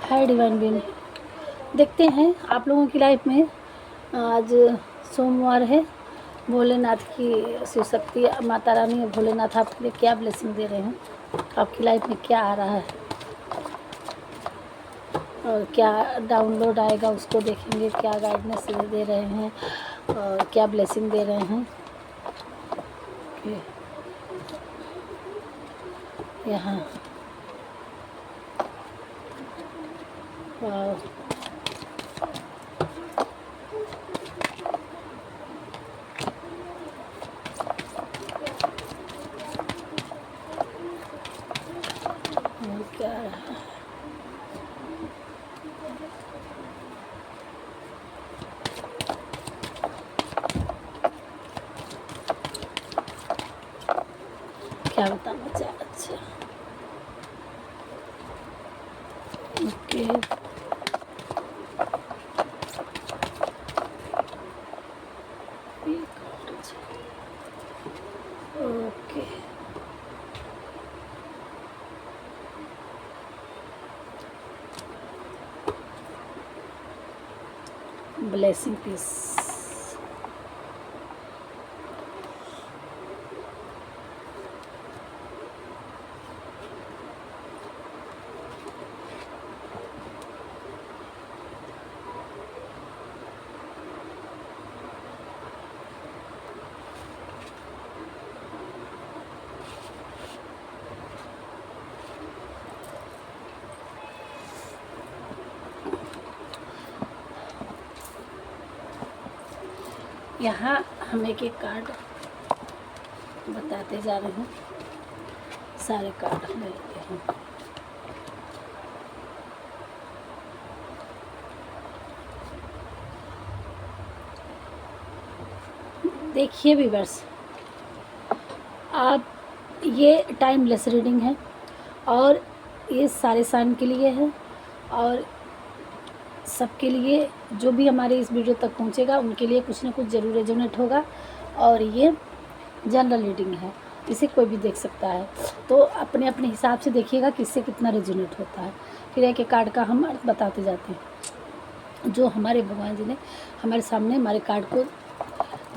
हाय divine being, देखते हैं आप लोगों की लाइफ में। आज सोमवार है। भोलेनाथ की शिव शक्ति माता रानी और भोलेनाथ आपके लिए क्या ब्लेसिंग दे रहे हैं, आपकी लाइफ में क्या आ रहा है और क्या डाउनलोड आएगा उसको देखेंगे। क्या गाइडेंस दे रहे हैं और क्या ब्लेसिंग दे रहे हैं। यहाँ वाह, और क्या आ रहा है। क्या बताना चाह, अच्छा ओके। Okay blessing piece. यहाँ हम एक एक कार्ड बताते जा रहे हैं। सारे कार्ड हम लेते हैं। देखिए व्यूअर्स, आप ये टाइमलेस रीडिंग है और ये सारे साइन के लिए है और सबके लिए जो भी हमारे इस वीडियो तक पहुंचेगा उनके लिए कुछ ना कुछ ज़रूर रेजोनेट होगा। और ये जनरल रीडिंग है, इसे कोई भी देख सकता है, तो अपने अपने हिसाब से देखिएगा किससे कितना रेजोनेट होता है। फिर एक एक कार्ड का हम अर्थ बताते जाते हैं। जो हमारे भगवान जी ने हमारे सामने हमारे कार्ड को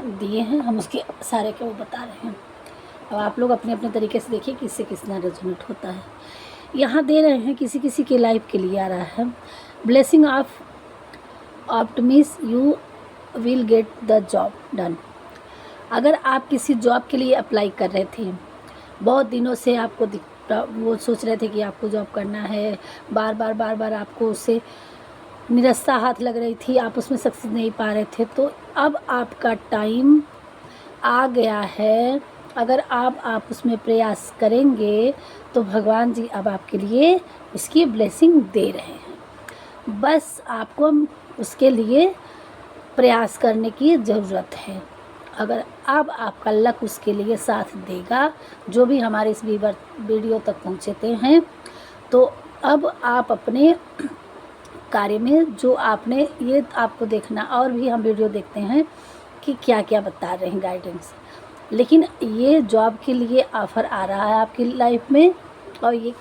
दिए हैं, हम उसके सारे के वो बता रहे हैं। अब आप लोग अपने अपने तरीके से देखिए किससे कितना रेजोनेट होता है। यहाँ दे रहे हैं किसी किसी के लाइफ के लिए आ रहा है blessing of optimist, you will get the job done. अगर आप किसी जॉब के लिए अप्लाई कर रहे थे, बहुत दिनों से आपको वो सोच रहे थे कि आपको जॉब करना है, बार बार आपको उससे निरस्ता हाथ लग रही थी, आप उसमें सक्सेस नहीं पा रहे थे, तो अब आपका टाइम आ गया है। अगर आप उसमें प्रयास करेंगे तो भगवान जी अब आपके लिए उसकी ब्लेसिंग दे रहे हैं। बस आपको उसके लिए प्रयास करने की ज़रूरत है। अगर अब आपका लक उसके लिए साथ देगा, जो भी हमारे इस वीडियो तक पहुँचते हैं, तो अब आप अपने कार्य में जो आपने ये आपको देखना, और भी हम वीडियो देखते हैं कि क्या क्या बता रहे हैं गाइडेंस। लेकिन ये जॉब के लिए ऑफ़र आ रहा है आपकी लाइफ में और ये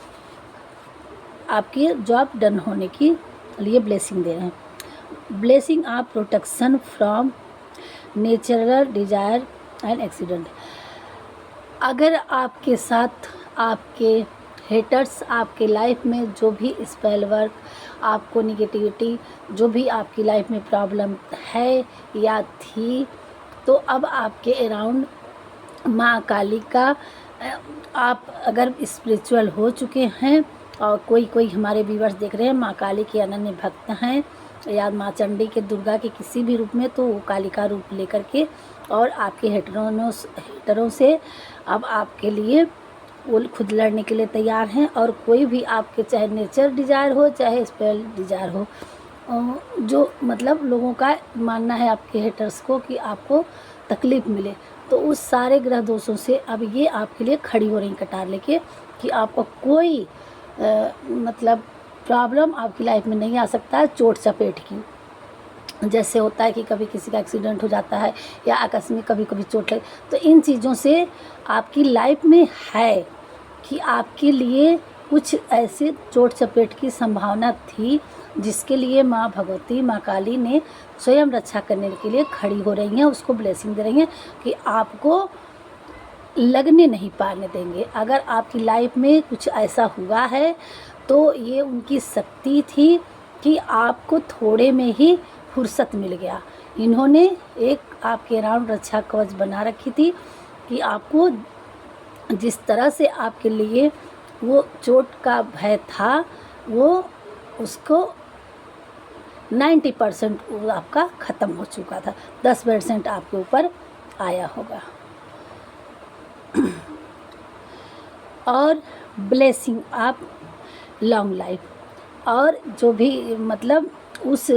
आपकी जॉब डन होने के लिए ब्लेसिंग दे रहे हैं। Blessing of protection from natural desire and accident. अगर आपके साथ आपके हेटर्स, आपके लाइफ में जो भी स्पेल वर्क, आपको निगेटिविटी, जो भी आपकी लाइफ में प्रॉब्लम है या थी, तो अब आपके अराउंड माँ काली का, आप अगर स्पिरिचुअल हो चुके हैं और कोई हमारे व्यूअर्स देख रहे हैं माँ काली के अनन्य भक्त हैं, या माँ चंडी के, दुर्गा के किसी भी रूप में, तो वो काली का रूप लेकर के और आपके हेटरों से अब आपके लिए वो खुद लड़ने के लिए तैयार हैं। और कोई भी आपके, चाहे नेचर डिज़ायर हो चाहे स्पेल डिज़ायर हो, जो मतलब लोगों का मानना है आपके हेटर्स को कि आपको तकलीफ़ मिले, तो उस सारे ग्रह दोषों से अब ये आपके लिए खड़ी हो रही कटार लेके कि आपको कोई मतलब प्रॉब्लम आपकी लाइफ में नहीं आ सकता है चोट चपेट की। जैसे होता है कि कभी किसी का एक्सीडेंट हो जाता है या आकस्मिक कभी कभी चोट लगे, तो इन चीज़ों से आपकी लाइफ में है कि आपके लिए कुछ ऐसे चोट चपेट की संभावना थी जिसके लिए माँ भगवती, माँ काली ने स्वयं रक्षा करने के लिए खड़ी हो रही हैं, उसको ब्लेसिंग दे रही हैं कि आपको लगने नहीं पाने देंगे। अगर आपकी लाइफ में कुछ ऐसा हुआ है तो ये उनकी शक्ति थी कि आपको थोड़े में ही फुर्सत मिल गया। इन्होंने एक आपके अराउंड रक्षा कवच बना रखी थी कि आपको जिस तरह से आपके लिए वो चोट का भय था वो उसको 90% आपका ख़त्म हो चुका था, 10% आपके ऊपर आया होगा। और ब्लेसिंग आप लॉन्ग लाइफ, और जो भी मतलब उस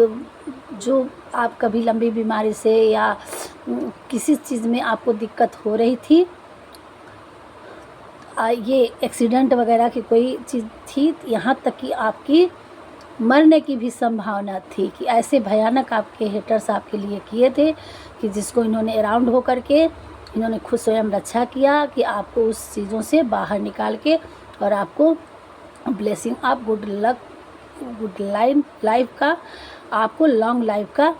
जो आप कभी लंबी बीमारी से या किसी चीज़ में आपको दिक्कत हो रही थी, ये एक्सीडेंट वगैरह की कोई चीज़ थी, यहाँ तक कि आपकी मरने की भी संभावना थी कि ऐसे भयानक आपके हेटर्स आपके लिए किए थे कि जिसको इन्होंने अराउंड हो करके इन्होंने खुद स्वयं रक्षा किया कि आपको उस चीज़ों से बाहर निकाल के और आपको ब्लेसिंग, आप गुड लक, गुड लाइफ का, आपको लॉन्ग लाइफ का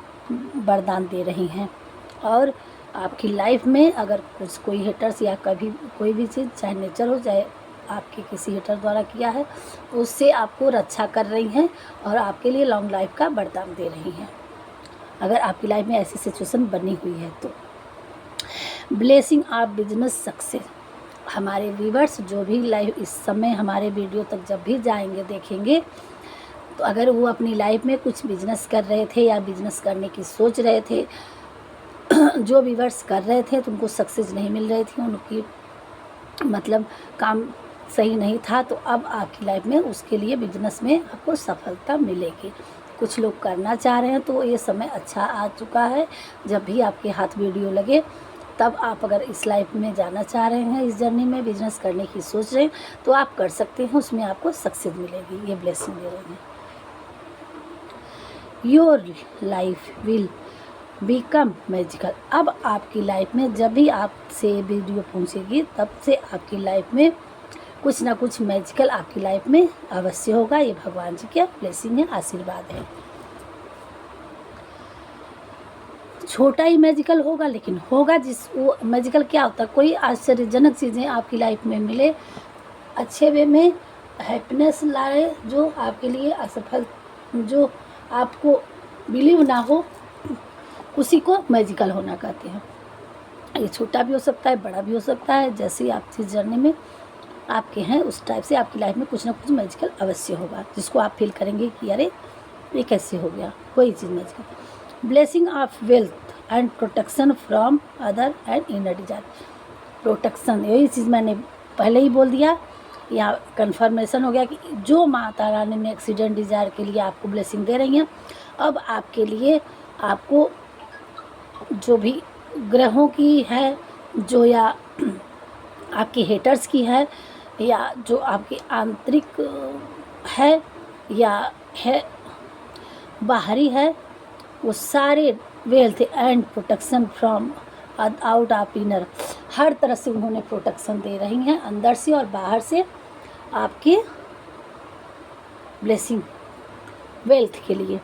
वरदान दे रही हैं। और आपकी लाइफ में अगर कुछ कोई हेटर्स या कभी कोई भी चीज़, चाहे नेचर हो चाहे आपके किसी हेटर द्वारा किया है, तो उससे आपको रक्षा कर रही हैं और आपके लिए लॉन्ग लाइफ का वरदान दे रही हैं अगर आपकी लाइफ में ऐसी सिचुएशन बनी हुई है तो। ब्लेसिंग आप बिजनेस सक्सेस, हमारे व्यूअर्स जो भी लाइव इस समय हमारे वीडियो तक जब भी जाएंगे देखेंगे, तो अगर वो अपनी लाइफ में कुछ बिजनेस कर रहे थे या बिजनेस करने की सोच रहे थे, जो व्यूअर्स कर रहे थे तो उनको सक्सेस नहीं मिल रही थी, उनकी मतलब काम सही नहीं था, तो अब आपकी लाइफ में उसके लिए बिजनेस में आपको सफलता मिलेगी। कुछ लोग करना चाह रहे हैं तो ये समय अच्छा आ चुका है, जब भी आपके हाथ वीडियो लगे तब आप अगर इस लाइफ में जाना चाह रहे हैं, इस जर्नी में बिजनेस करने की सोच रहे हैं तो आप कर सकते हैं, उसमें आपको सक्सेस मिलेगी, ये ब्लेसिंग दे रहे हैं। Your life will become magical, अब आपकी लाइफ में जब भी आपसे वीडियो पहुंचेगी तब से आपकी लाइफ में कुछ ना कुछ मैजिकल आपकी लाइफ में अवश्य होगा। ये भगवान जी का ब्लेसिंग है, आशीर्वाद है। छोटा ही मैजिकल होगा लेकिन होगा, जिस वो मैजिकल क्या होता है, कोई आश्चर्यजनक चीज़ें आपकी लाइफ में मिले, अच्छे वे में हैप्पीनेस लाए, जो आपके लिए असफल, जो आपको बिलीव ना हो, उसी को मैजिकल होना कहते हैं। ये छोटा भी हो सकता है, बड़ा भी हो सकता है, जैसे आप जिस जर्नी में आपके हैं उस टाइप से आपकी लाइफ में कुछ ना कुछ मैजिकल अवश्य होगा, जिसको आप फील करेंगे कि अरे ये कैसे हो गया, कोई चीज़ magical. Blessing of wealth and protection from other and inner desire, protection, यही चीज़ मैंने पहले ही बोल दिया, यहाँ कन्फर्मेशन हो गया कि जो माता रानी ने एक्सीडेंट डिजायर के लिए आपको ब्लेसिंग दे रही हैं, अब आपके लिए आपको जो भी ग्रहों की है, जो या आपके हेटर्स की है, या जो आपके आंतरिक है या है बाहरी है, वो सारे wealth and protection from out of inner, हर तरह से उन्होंने प्रोटेक्शन दे रही हैं, अंदर से और बाहर से आपके ब्लेसिंग वेल्थ के लिए।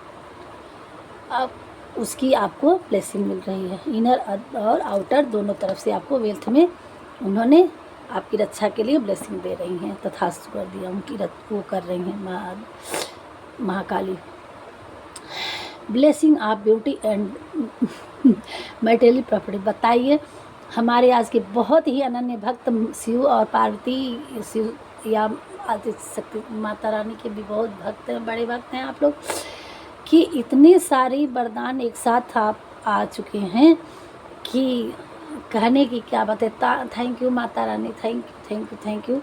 अब उसकी आपको ब्लेसिंग मिल रही है, इनर और आउटर दोनों तरफ से आपको वेल्थ में उन्होंने आपकी रक्षा के लिए ब्लेसिंग दे रही हैं, तथास्तु कर दिया, उनकी वो कर रही हैं महाकाली। ब्लेसिंग आप ब्यूटी एंड मटेरियल प्रॉपर्टी, बताइए हमारे आज के बहुत ही अनन्य भक्त शिव और पार्वती, शिव या आदि शक्ति माता रानी के भी बहुत भक्त हैं, बड़े भक्त हैं आप लोग, कि इतनी सारी वरदान एक साथ आप आ चुके हैं कि कहने की क्या बात है। Thank you Mata Rani, thank you thank you thank you.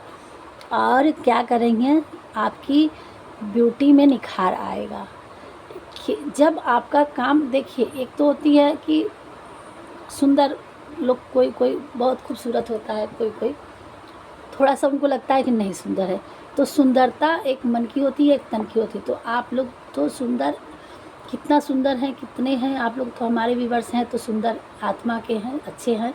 और क्या करेंगे, आपकी ब्यूटी में निखार आएगा जब आपका काम, देखिए एक तो होती है कि सुंदर लोग, कोई कोई बहुत खूबसूरत होता है, कोई कोई थोड़ा सा उनको लगता है कि नहीं सुंदर है, तो सुंदरता एक मन की होती है, एक तन की होती है। तो आप लोग तो सुंदर, कितना सुंदर हैं, कितने हैं आप लोग, तो हमारे व्यूअर्स हैं तो सुंदर आत्मा के हैं, अच्छे हैं,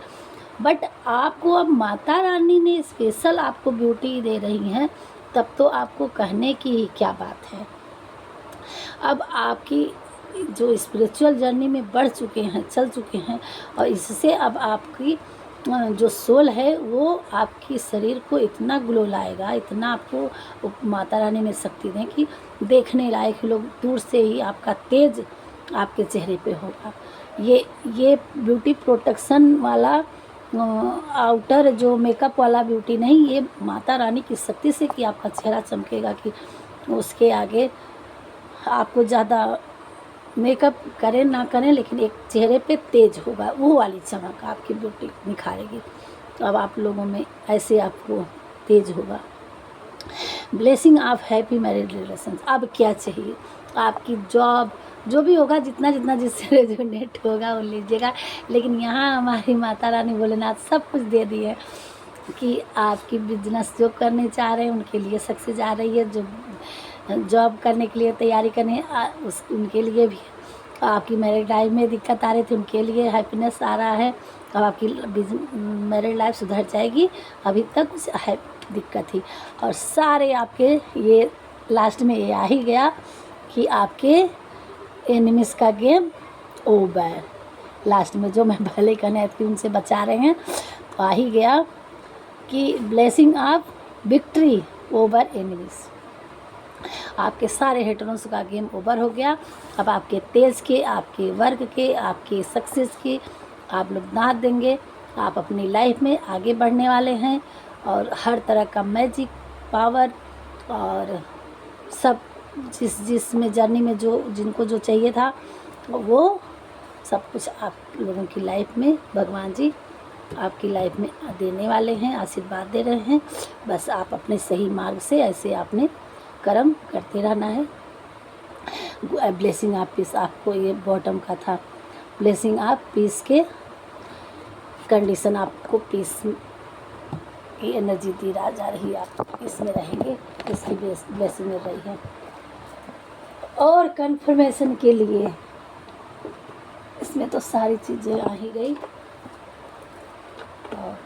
बट आपको अब माता रानी ने स्पेशल आपको ब्यूटी दे रही हैं तब तो आपको कहने की ही क्या बात है। अब आपकी जो स्पिरिचुअल जर्नी में बढ़ चुके हैं, चल चुके हैं, और इससे अब आपकी जो सोल है वो आपकी शरीर को इतना ग्लो लाएगा, इतना आपको माता रानी में शक्ति दें कि देखने लायक लोग दूर से ही आपका तेज आपके चेहरे पे होगा। ये ब्यूटी प्रोटेक्शन वाला आउटर जो मेकअप वाला ब्यूटी नहीं, ये माता रानी की शक्ति से कि आपका चेहरा चमकेगा कि उसके आगे आपको ज़्यादा मेकअप करें ना करें, लेकिन एक चेहरे पे तेज होगा, वो वाली चमक आपकी ब्यूटी निखारेगी। तो अब आप लोगों में ऐसे आपको तेज होगा। Blessing of happy married relation. अब क्या चाहिए, आपकी जॉब जो भी होगा, जितना जितना जिससे रेजोनेट होगा वो लीजिएगा, लेकिन यहाँ हमारी माता रानी भोलेनाथ सब कुछ दे दी है कि आपकी बिजनेस जो करने चाह रहे हैं उनके लिए सक्सेस आ रही है, जो जॉब करने के लिए तैयारी करने उनके लिए भी, आपकी मैरिड लाइफ में दिक्कत आ रही थी उनके लिए हैप्पीनेस आ रहा है। अब आपकी मैरिड लाइफ सुधर जाएगी, अभी तक कुछ है दिक्कत थी, और सारे आपके ये लास्ट में ये आ ही गया कि आपके एनिमीज का गेम ओवर। लास्ट में जो मैं पहले कहने थी उनसे बचा रहे हैं, तो आ ही गया कि blessing of victory over enemies. आपके सारे हेटरों का गेम ओवर हो गया। अब आपके तेज के, आपके वर्क के, आपके सक्सेस के आप लोग दांत देंगे। आप अपनी लाइफ में आगे बढ़ने वाले हैं, और हर तरह का मैजिक पावर और सब जिसमें जर्नी में जो जिनको जो चाहिए था वो सब कुछ आप लोगों की लाइफ में भगवान जी आपकी लाइफ में देने वाले हैं, आशीर्वाद दे रहे हैं। बस आप अपने सही मार्ग से ऐसे आपने कर्म करते रहना है। ब्लेसिंग ऑफ पीस, आपको ये बॉटम का था, ब्लेसिंग ऑफ पीस के कंडीशन, आपको पीस की एनर्जी दी जा रही है, आप इसमें रहेंगे, इसकी ब्लेसिंग मिल रही है। और कंफर्मेशन के लिए इसमें तो सारी चीज़ें आ ही गई, और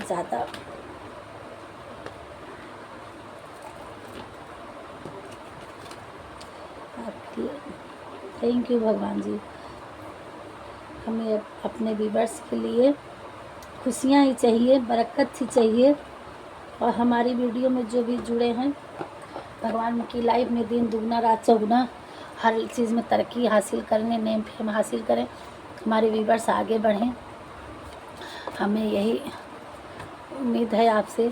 ज़्यादा आपकी थैंक यू भगवान जी। हमें अपने व्यूअर्स के लिए खुशियाँ ही चाहिए, बरकत ही चाहिए, और हमारी वीडियो में जो भी जुड़े हैं भगवान की लाइफ में दिन दुगना रात चौगुना हर चीज़ में तरक्की हासिल करने, नेम फेम हासिल करें, हमारे व्यूअर्स आगे बढ़ें। हमें यही उम्मीद है आपसे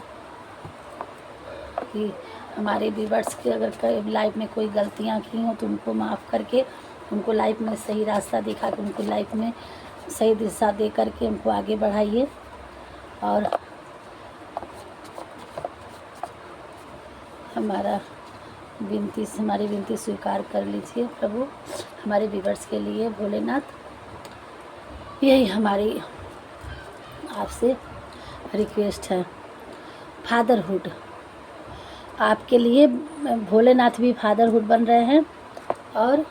कि हमारे व्यूअर्स के अगर लाइफ में कोई गलतियां की हों तो उनको माफ़ करके, उनको लाइफ में सही रास्ता दिखा के, उनको लाइफ में सही दिशा दे करके उनको आगे बढ़ाइए। और हमारी विनती स्वीकार कर लीजिए प्रभु, हमारे व्यूअर्स के लिए भोलेनाथ, यही हमारी आपसे रिक्वेस्ट है। फादरहुड, आपके लिए भोलेनाथ भी फादरहुड बन रहे हैं, और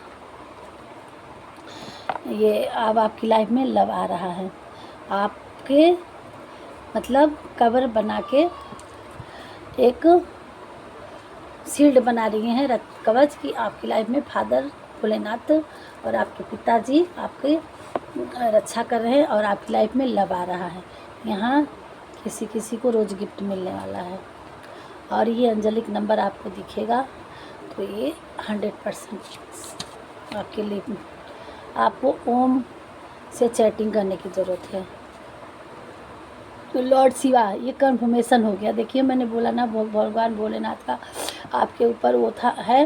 ये अब आपकी लाइफ में लव आ रहा है। आपके मतलब कवर बना के एक शील्ड बना रही हैं कवच की आपकी लाइफ में फादर भोलेनाथ और आपके पिताजी आपके रक्षा कर रहे हैं, और आपकी लाइफ में लव आ रहा है। यहाँ किसी किसी को रोज़ गिफ्ट मिलने वाला है, और ये अंजलिक नंबर आपको दिखेगा, तो ये 100% आपके लिए। आपको ओम से चैटिंग करने की ज़रूरत है। तो लॉर्ड शिवा, ये कंफर्मेशन हो गया। देखिए मैंने बोला ना, भगवान भोलेनाथ का आपके ऊपर वो है,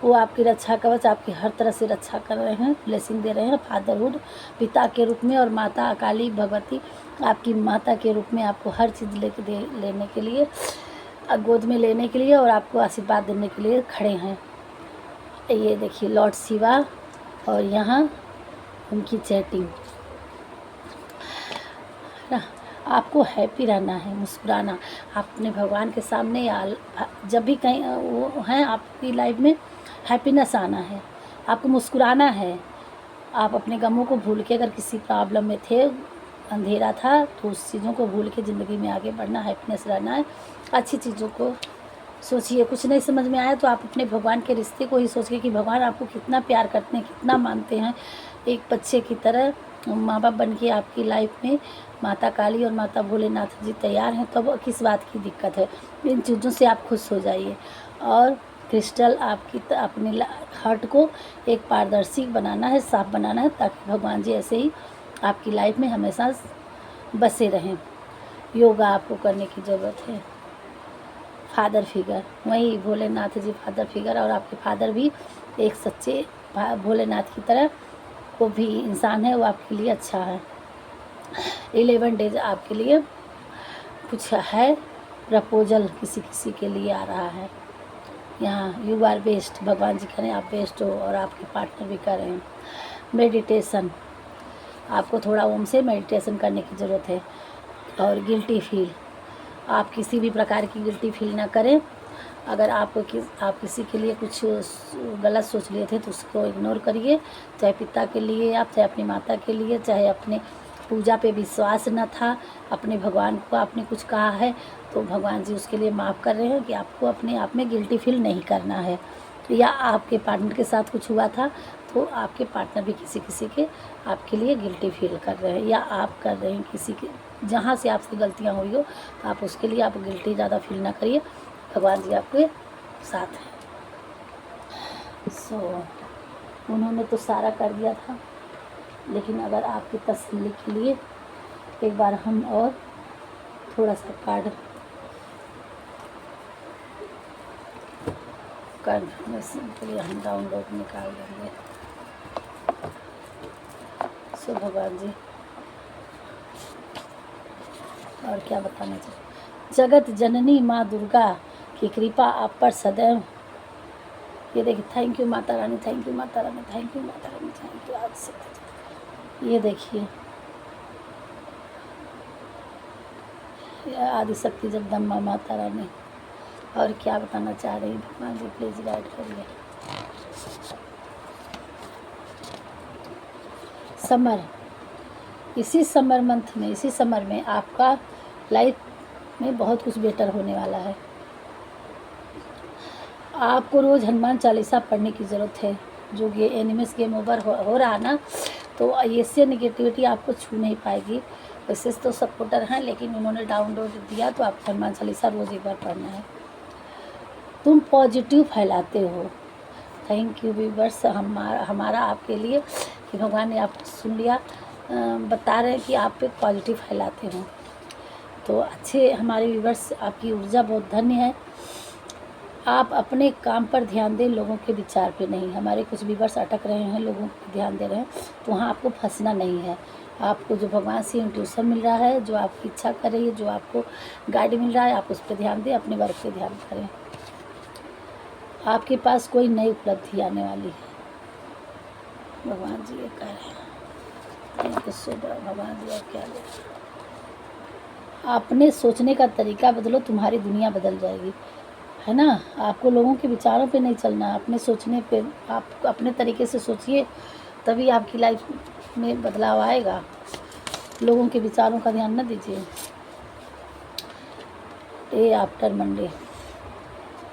वो आपकी रक्षा कवच, आपकी हर तरह से रक्षा कर रहे हैं, ब्लेसिंग दे रहे हैं। फादरहुड, पिता के रूप में, और माता अकाली भगवती आपकी माता के रूप में आपको हर चीज़ लेने के लिए, गोद में लेने के लिए और आपको आशीर्वाद देने के लिए खड़े हैं। ये देखिए लॉर्ड शिवा, और यहाँ उनकी चैटिंग। आपको हैप्पी रहना है, मुस्कुराना। आप अपने भगवान के सामने या जब भी कहीं वो हैं आपकी लाइफ में, हैप्पीनेस आना है, आपको मुस्कुराना है। आप अपने गमों को भूल के, अगर किसी प्रॉब्लम में थे, अंधेरा था, तो उस चीज़ों को भूल के ज़िंदगी में आगे बढ़ना, हैप्पीनेस रहना है, अच्छी चीज़ों को सोचिए, कुछ नहीं समझ में आया तो आप अपने भगवान के रिश्ते को ही सोचिए कि भगवान आपको कितना प्यार करते हैं, कितना मानते हैं। एक बच्चे की तरह माँ बाप बन के आपकी लाइफ में माता काली और माता भोलेनाथ जी तैयार हैं, तब किस बात की दिक्कत है। इन चीज़ों से आप खुश हो जाइए। और क्रिस्टल आपकी अपने हार्ट को एक पारदर्शी बनाना है, साफ बनाना है, ताकि भगवान जी ऐसे ही आपकी लाइफ में हमेशा बसे रहें। योगा आपको करने की ज़रूरत है। फादर फिगर, वही भोलेनाथ जी फादर फिगर, और आपके फादर भी एक सच्चे भोलेनाथ की तरह वो भी इंसान है, वो आपके लिए अच्छा है। 11 डेज आपके लिए कुछ है, प्रपोजल किसी किसी के लिए आ रहा है यहाँ। यू आर बेस्ट, भगवान जी करें आप बेस्ट हो और आपके पार्टनर भी कर रहे हैं। मेडिटेशन, आपको थोड़ा ओम से मेडिटेशन करने की ज़रूरत है। और गिल्टी फील, आप किसी भी प्रकार की गिल्टी फील ना करें। अगर आप किसी के लिए कुछ गलत सोच लिए थे तो उसको इग्नोर करिए, चाहे पिता के लिए आप, चाहे अपनी माता के लिए, चाहे अपने पूजा पे विश्वास न था, अपने भगवान को आपने कुछ कहा है तो भगवान जी उसके लिए माफ़ कर रहे हैं कि आपको अपने आप में गिल्टी फील नहीं करना है। या आपके पार्टनर के साथ कुछ हुआ था तो आपके पार्टनर भी किसी किसी के आपके लिए गिल्टी फील कर रहे हैं, या आप कर रहे हैं किसी के, जहाँ से आपसे गलतियाँ हुई हो तो आप उसके लिए आप गिल्टी ज़्यादा फील ना करिए, भगवान जी आपके साथ हैं। उन्होंने तो सारा कर दिया था, लेकिन अगर आपकी तसल्ली के लिए एक बार हम और थोड़ा सा कार्ड कन्फर्मेशन के लिए हम डाउनलोड निकाल देंगे। भगवान जी और क्या बताना चाहिए। जगत जननी माँ दुर्गा की कृपा आप पर सदैव। ये देखिए, thank you Mata Rani, thank you Mata Rani, thank you Mata Rani, thank you. आज से ये देखिए, आदिशक्ति जगदम्बा माता रानी और क्या बताना चाह रही भगवान जी, प्लीज़ गाइड करिए। समर, इसी समर मंथ में, इसी समर में आपका लाइफ में बहुत कुछ बेटर होने वाला है। आपको रोज़ हनुमान चालीसा पढ़ने की ज़रूरत है। जो ये एनिमस गेम ओवर हो रहा ना, तो ऐसे नेगेटिविटी आपको छू नहीं पाएगी। वैसे तो सपोर्टर हैं, लेकिन उन्होंने डाउनलोड दिया तो आपको हनुमान चालीसा रोज़ एक बार पढ़ना है। तुम पॉजिटिव फैलाते हो। थैंक यू व्यूअर्स, हमारा आपके लिए कि भगवान ने आपको सुन लिया। बता रहे हैं कि आप एक पॉजिटिव फैलाते हो, तो अच्छे हमारे व्यूअर्स, आपकी ऊर्जा बहुत धन्य है। आप अपने काम पर ध्यान दें, लोगों के विचार पे नहीं। हमारे कुछ व्यूअर्स अटक रहे हैं, लोगों पर ध्यान दे रहे हैं, तो वहाँ आपको फंसना नहीं है। आपको जो भगवान से इंट्यूशन मिल रहा है, जो आपकी इच्छा कर रही है, जो आपको गाइड मिल रहा है, आप उस पर ध्यान दें, अपने वर्क पे ध्यान करें। आपके पास कोई नई उपलब्धि आने वाली है, भगवान जी ये कह रहे हैं। भगवान जी और क्या दे। अपने सोचने का तरीका बदलो, तुम्हारी दुनिया बदल जाएगी, है ना। आपको लोगों के विचारों पे नहीं चलना, अपने सोचने पे, आप अपने तरीके से सोचिए, तभी आपकी लाइफ में बदलाव आएगा। लोगों के विचारों का ध्यान न दीजिए। डे आफ्टर मंडे,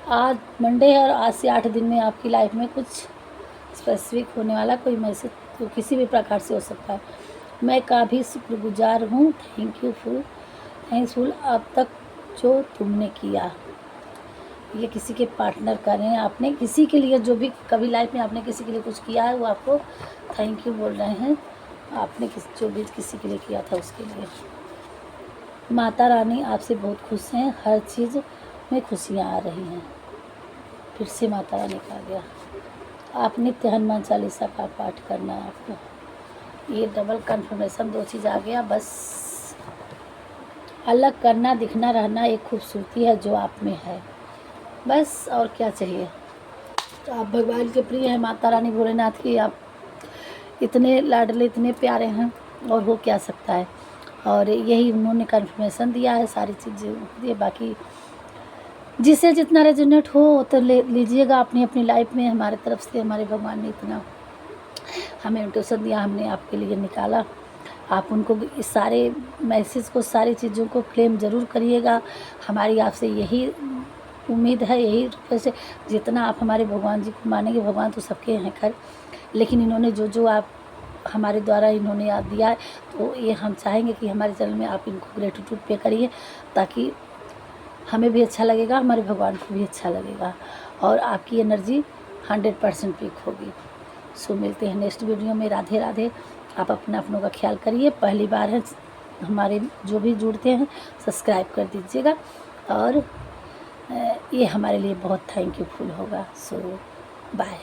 आज मंडे है और आज से 8 दिन में आपकी लाइफ में कुछ स्पेसिफिक होने वाला, कोई मैसेज तो किसी भी प्रकार से हो सकता है। मैं काफ़ी शुक्रगुजार हूँ, थैंकफुल अब तक जो तुमने किया। ये किसी के पार्टनर कर रहे हैं, आपने किसी के लिए जो भी कभी लाइफ में आपने किसी के लिए कुछ किया है, वो आपको थैंक यू बोल रहे हैं। आपने जो भी किसी के लिए किया था उसके लिए। माता रानी आपसे बहुत खुश हैं, हर चीज़ में खुशियाँ आ रही हैं। फिर से माता रानी कहा गया। आप नित्य हनुमान चालीसा का पाठ करना है आपको। ये डबल कंफर्मेशन, 2 चीज़ आ गया। बस अलग करना, दिखना, रहना एक खूबसूरती है जो आप में है, बस और क्या चाहिए। तो आप भगवान के प्रिय हैं, माता रानी भोलेनाथ की आप इतने लाडले, इतने प्यारे हैं, और हो क्या सकता है। और यही उन्होंने कंफर्मेशन दिया है, सारी चीज़ें दिए। बाकी जिसे जितना रेजोनेट हो तो ले लीजिएगा अपनी अपनी लाइफ में। हमारे तरफ से हमारे भगवान ने इतना हमें इंट्यूशन दिया, हमने आपके लिए निकाला। आप उनको इस सारे मैसेज को, सारी चीज़ों को क्लेम ज़रूर करिएगा। हमारी आपसे यही उम्मीद है यही वैसे जितना आप हमारे भगवान जी को मानेंगे, भगवान तो सबके हैं खैर, लेकिन इन्होंने जो जो आप हमारे द्वारा इन्होंने याद दिया है, तो ये हम चाहेंगे कि हमारे चैनल में आप इनको ग्रेटिट्यूड पे करिए, ताकि हमें भी अच्छा लगेगा, हमारे भगवान को भी अच्छा लगेगा और आपकी एनर्जी 100% पीक होगी। सो मिलते हैं नेक्स्ट वीडियो में। राधे राधे। आप अपनों का ख्याल करिए। पहली बार है हमारे जो भी जुड़ते हैं सब्सक्राइब कर दीजिएगा और ये हमारे लिए बहुत थैंकयूफुल होगा। सो बाय।